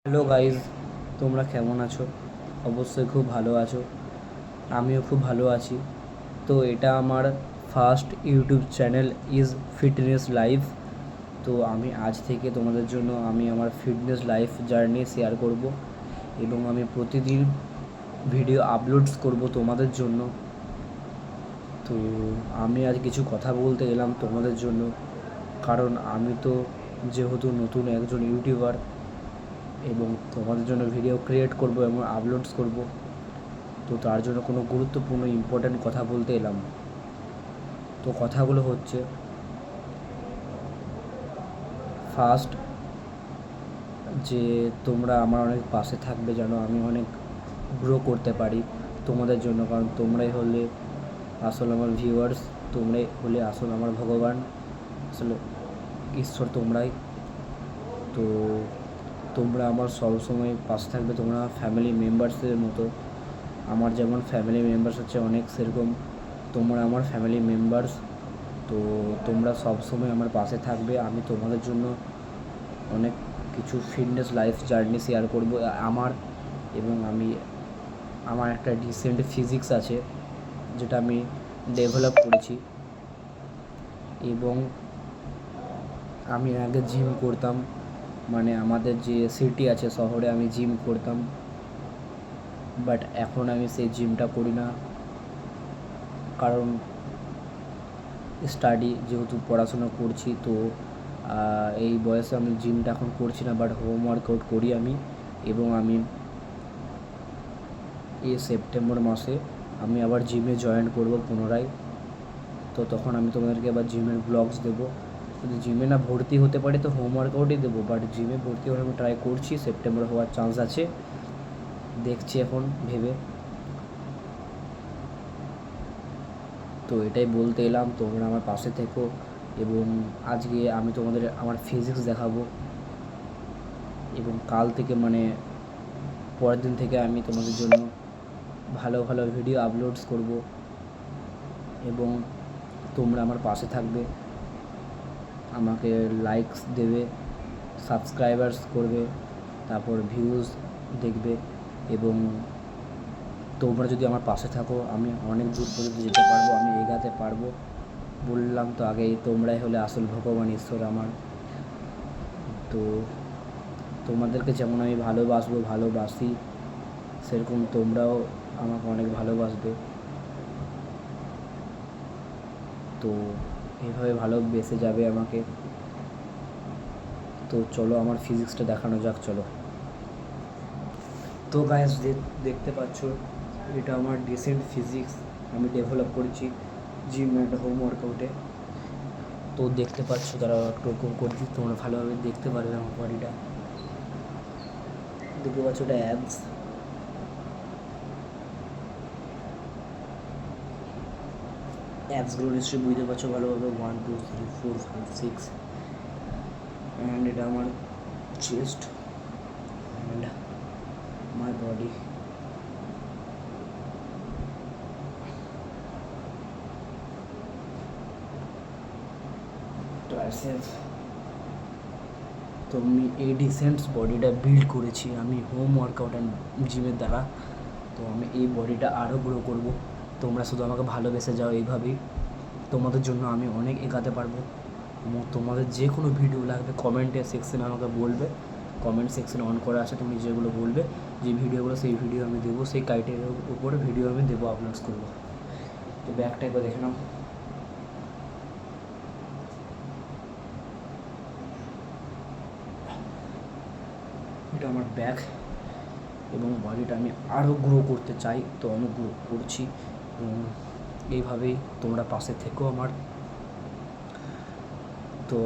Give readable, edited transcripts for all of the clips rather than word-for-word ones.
Hello guys, তোমরা কেমন আছো? অবশ্যই খুব ভালো আছো। আমিও খুব ভালো আছি। তো এটা আমার first YouTube channel is fitness life. তো আমি আজ থেকে তোমাদের জন্য আমি আমার ফিটনেস লাইফ জার্নি শেয়ার করব এবং আমি প্রতিদিন ভিডিও আপলোডস করব তোমাদের জন্য। তো আমি আজ কিছু কথা বলতে এলাম তোমাদের জন্য, কারণ আমি তো যেহেতু নতুন একজন ইউটিউবার এবং তোমাদের জন্য ভিডিও ক্রিয়েট করব এবং আপলোডস করব, তো তার জন্য কোনো গুরুত্বপূর্ণ ইম্পর্ট্যান্ট কথা বলতে এলাম। তো কথাগুলো হচ্ছে, ফার্স্ট, যে তোমরা আমার অনেক পাশে থাকবে যেন আমি অনেক গ্রো করতে পারি তোমাদের জন্য, কারণ তোমরাই হলে আসল আমার ভিউয়ার্স, তোমরাই হলে আসল আমার ভগবান, আসলে ঈশ্বর তোমরাই। তো তোমরা আমার সবসময় পাশে থাকবে, তোমরা ফ্যামিলি মেম্বার্সের মতো। আমার যেমন ফ্যামিলি মেম্বার্স হচ্ছে অনেক, সেরকম তোমরা আমার ফ্যামিলি মেম্বার্স। তো তোমরা সবসময় আমার পাশে থাকবে। আমি তোমাদের জন্য অনেক কিছু ফিটনেস লাইফ জার্নি শেয়ার করব আমার, এবং আমার একটা ডিসেন্ট ফিজিক্স আছে যেটা আমি ডেভেলপ করেছি। এবং আমি আগে জিম করতাম, মানে আমাদের যে সিটি আছে শহরে আমি জিম করতাম, বাট এখন আমি সেই জিমটা করি না, কারণ স্টাডি, যেহেতু পড়াশোনা করছি, তো এই বয়সে আমি জিমটা এখন করছি না, বাট হোম ওয়ার্কআউট করি আমি। এবং আমি এই সেপ্টেম্বর মাসে আমি আবার জিমে জয়েন করব পুনরায়। তো তখন আমি তোমাদেরকে আবার জিমের ব্লগস দেবো। যদি জিমে না ভর্তি হতে পারি তো হোম ওয়ার্কআউটই দেবো, বাট জিমে ভর্তি হওয়ার আমি ট্রাই করছি, সেপ্টেম্বর হওয়ার চান্স আছে, দেখছি এখন ভেবে। তো এটাই বলতে এলাম, তোমরা আমার পাশে থেকো। এবং আজকে আমি তোমাদের আমার ফিজিক্স দেখাবো, এবং কাল থেকে, মানে পরের দিন থেকে আমি তোমাদের জন্য ভালো ভালো ভিডিও আপলোডস করব, এবং তোমরা আমার পাশে থাকবে, আমাকে লাইকস দেবে, সাবস্ক্রাইবার্স করবে, তারপর ভিউজ দেখবে। এবং তোমরা যদি আমার পাশে থাকো আমি অনেক দূর পর্যন্ত যেতে পারবো, আমি এগাতে পারবো। বললাম তো আগেই, তোমরাই হলে আসল ভগবান, ঈশ্বর আমার। তো তোমাদেরকে যেমন আমি ভালোবাসি, সেরকম তোমরাও আমাকে অনেক ভালোবাসবে। তো এইভাবে ভালোবেসে যাবে আমাকে। তো চলো আমার ফিজিক্সটা দেখানো যাক, চলো। তো গাইস, দেখতে পাচ্ছ এটা আমার ডিসেন্ট ফিজিক্স আমি ডেভেলপ করেছি জিম অ্যান্ড হোম ওয়ার্কআউটে। তো দেখতে পাচ্ছ, তারা টোকন করছি, তোমরা ভালোভাবে দেখতে পারবে আমার বডিটা। দেখতে পাচ্ছ এটা অ্যাপসগুলো নিশ্চয়ই বুঝতে পারছো ভালোভাবে, 1 2 3 4 5 6। অ্যান্ড এটা আমার chest and my body. Triceps. তো আমি এই ডিসেন্টস বডিটা বিল্ড করেছি আমি হোম ওয়ার্কআউট অ্যান্ড জিমের দ্বারা। তো আমি এই বডিটা আরও গ্রো করব। তোমরা শুধু আমাকে ভালোবেসে যাও, এইভাবেই তোমাদের জন্য আমি অনেক এগাতে পারবো। এবং তোমাদের যে কোনো ভিডিও লাগবে কমেন্টের সেকশনে আমাকে বলবে, কমেন্ট সেকশন অন করা আছে, তুমি যেগুলো বলবে যে ভিডিওগুলো, সেই ভিডিও আমি দেবো, সেই ক্রাইটেরিয়ার উপরে ভিডিও আমি দেবো, আপলোডস করবো। তো ব্যাকটা একবার দেখে নাও। এটা আমার ব্যাক, এবং বডিটা আমি আরও গ্রো করতে চাই, তো আমি গ্রো করছি। এইভাবেই তোমরা পাশে থেকো আমার। তো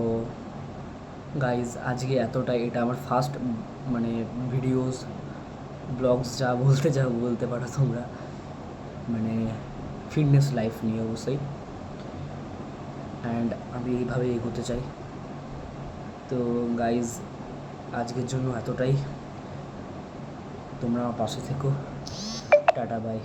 গাইজ, আজকে এতটাই। এটা আমার ফার্স্ট, মানে ভিডিওস, ব্লগস, যা বলতে পারো তোমরা, মানে ফিটনেস লাইফ নিয়ে অবশ্যই। অ্যান্ড আমি এইভাবেই এগোতে চাই। তো গাইজ, আজকের জন্য এতটাই। তোমরা আমার পাশে থেকো। Tata, by.